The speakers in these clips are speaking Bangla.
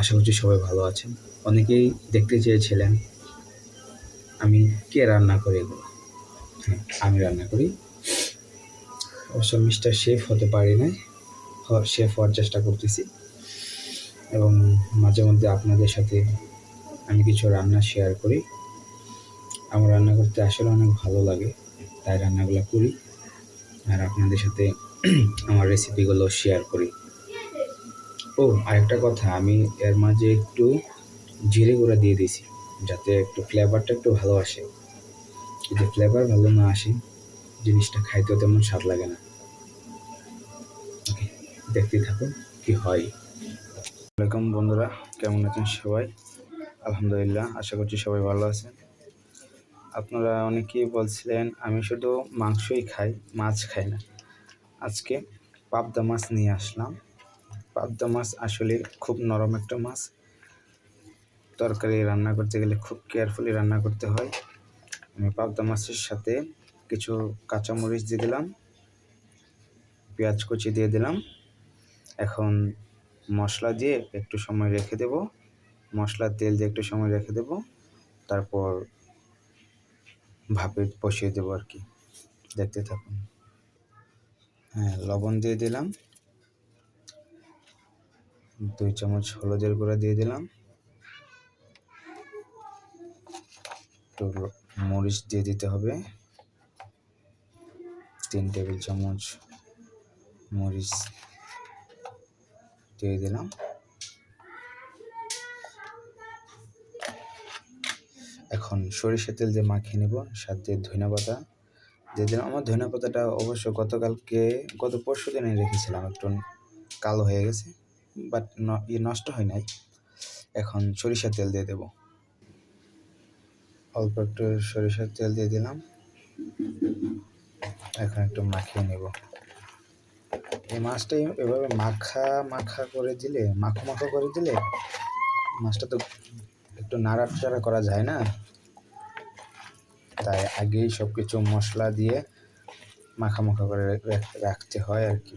আশা করছি সবাই ভালো আছেন। অনেকেই দেখতে চেয়েছিলেন আমি কে রান্না করি এগুলো। হ্যাঁ, আমি রান্না করি। অবশ্য মিস্টার শেফ হতে পারি নাই, শেফ হওয়ার চেষ্টা করতেছি এবং মাঝে মধ্যে আপনাদের সাথে আমি কিছু রান্না শেয়ার করি। আমার রান্না করতে আসলে অনেক ভালো লাগে, তাই রান্নাগুলো করি আর আপনাদের সাথে আমার রেসিপিগুলো শেয়ার করি। ও আরেকটা কথা, আমি এর মাঝে একটু জিরে গুঁড়া দিয়ে দিয়েছি যাতে একটু ফ্লেভারটা একটু ভালো আসে। যদি ফ্লেভার ভালো না আসে জিনিসটা খাইতেও তেমন স্বাদ লাগে না। ওকে, দেখতেই থাকুন কি হয়। ওয়েলকাম বন্ধুরা, কেমন আছেন সবাই? আলহামদুলিল্লাহ, আশা করছি সবাই ভালো আছেন। আপনারা অনেকেই বলছিলেন আমি শুধু মাংসই খাই, মাছ খাই না। আজকে পাবদা মাছ নিয়ে আসলাম। পাবদা মাছ আসলে খুব নরম একটা মাছ। তরকারি রান্না করতে গেলে খুব কেয়ারফুলি রান্না করতে হয়। আমি পাবদা মাছের সাথে কিছু কাঁচামরিচ দিয়ে দিলাম, পেঁয়াজ কুচি দিয়ে দিলাম। এখন মশলা দিয়ে একটু সময় রেখে দেব, মশলার তেল দিয়ে একটু সময় রেখে দেব, তারপর ভাপে বসিয়ে দেবো আর কি। দেখতে থাকুন। হ্যাঁ, লবণ দিয়ে দিলাম, 2 চামচ হলুদের গুঁড়া দিয়ে দিলাম, একটু মরিচ দিয়ে দিতে হবে, 3 টেবিল চামচ মরিচ দিয়ে দিলাম। এখন সরিষার তেল দিয়ে মাখিয়ে নেব, সাথে ধনেপাতা দিয়ে দিলাম। আমার ধনেপাতাটা অবশ্য গত পরশু দিনে রেখেছিলাম, একটু কালো হয়ে গেছে, বাট নষ্ট হয় নাই। এখন সরিষার তেল দিয়ে দেব, অল্প একটু সরিষার তেল দিয়ে দিলাম। এখন একটু মাখিয়ে নেব। এই মাছটা এভাবে মাখা করে দিলে, মাখো করে দিলে মাছটা তো একটু নাড়াচাড়া করা যায় না, তাই আগেই সব কিছু মশলা দিয়ে মাখা করে রাখতে হয় আর কি।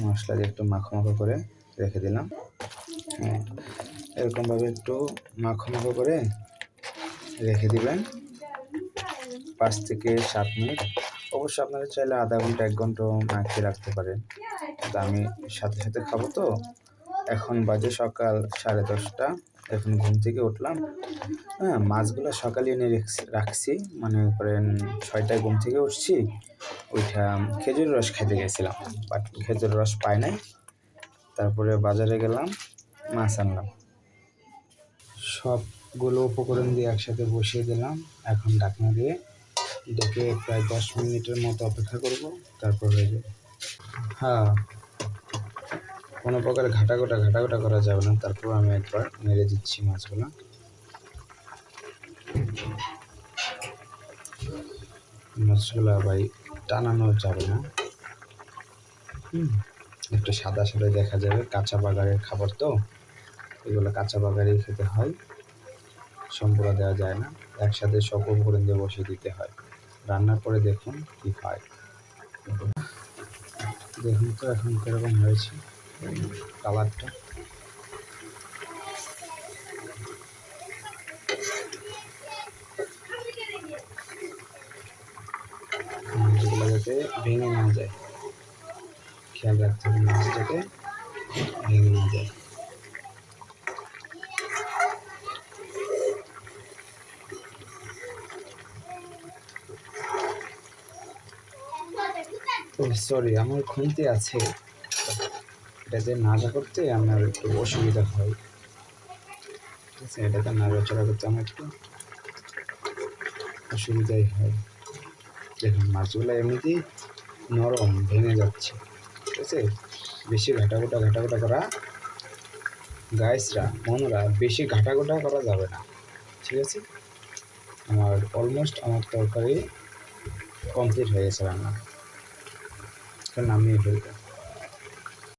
মশলা দিয়ে একটু মাখো করে রেখে দিলাম। হ্যাঁ, এরকমভাবে একটু মাখো করে রেখে দিবেন 5 থেকে 7 মিনিট। অবশ্য আপনারা চাইলে আধা ঘন্টা 1 ঘন্টা মাখিয়ে রাখতে পারেন, তো আমি সাথে সাথে খাবো তো। এখন বাজে সকাল 10:30। এখন ঘুম থেকে উঠলাম। হ্যাঁ, মাছগুলো সকালে এনে রাখছি, মনে করেন 6টায় ঘুম থেকে উঠছি, ওইটা খেজুরের রস খেতে গেছিলাম, বাট খেজুরের রস পাই নাই। তারপরে বাজারে গেলাম, মাছ আনলাম। সবগুলো উপকরণ দিয়ে একসাথে বসিয়ে দিলাম। এখন ঢাকনা দিয়ে ডেকে প্রায় 10 মিনিটের মতো অপেক্ষা করব, তারপর হয়ে যাবে। হ্যাঁ, কোনো প্রকার ঘাটাঘোটা করা যাবে না। তারপর আমি একবার নেড়ে দিচ্ছি মাছগুলো। মাছগুলো ভাই টানানো যাবে না, একটু সাদা দেখা যাবে। কাঁচা বাগারের খাবার তো, এগুলো কাঁচা বাগারেই খেতে হয়, সম্পূর্ণ দেওয়া যায় না। একসাথে সব উপকরণ দিয়ে বসিয়ে দিতে হয়। রান্নার পরে দেখুন কি হয়। দেখুন তো এখন কিরকম হয়েছে কালারটা। মাছগুলো যাতে ভেঙে না যায়, খেয়াল রাখতে হবে মাছ যাতে ভেঙে না যায়। ও সরি, আমার খুন্তি আছে, এটাতে নাড়া করতে আমার একটু অসুবিধা হয়। ঠিক আছে, এটাতে নাড়াচাড়া করতে আমার একটু অসুবিধাই হয়। দেখুন মাছগুলো এমনিতেই নরম, ভেঙে যাচ্ছে। ঠিক আছে, বেশি ঘাটাঘোটা করা গাইসরা, মনরা, বেশি ঘাটাঘোটা করা যাবে না। ঠিক আছে, আমার অলমোস্ট আমার তরকারি কমপ্লিট হয়ে গেছে রান্না, নামিয়ে ফেলবো।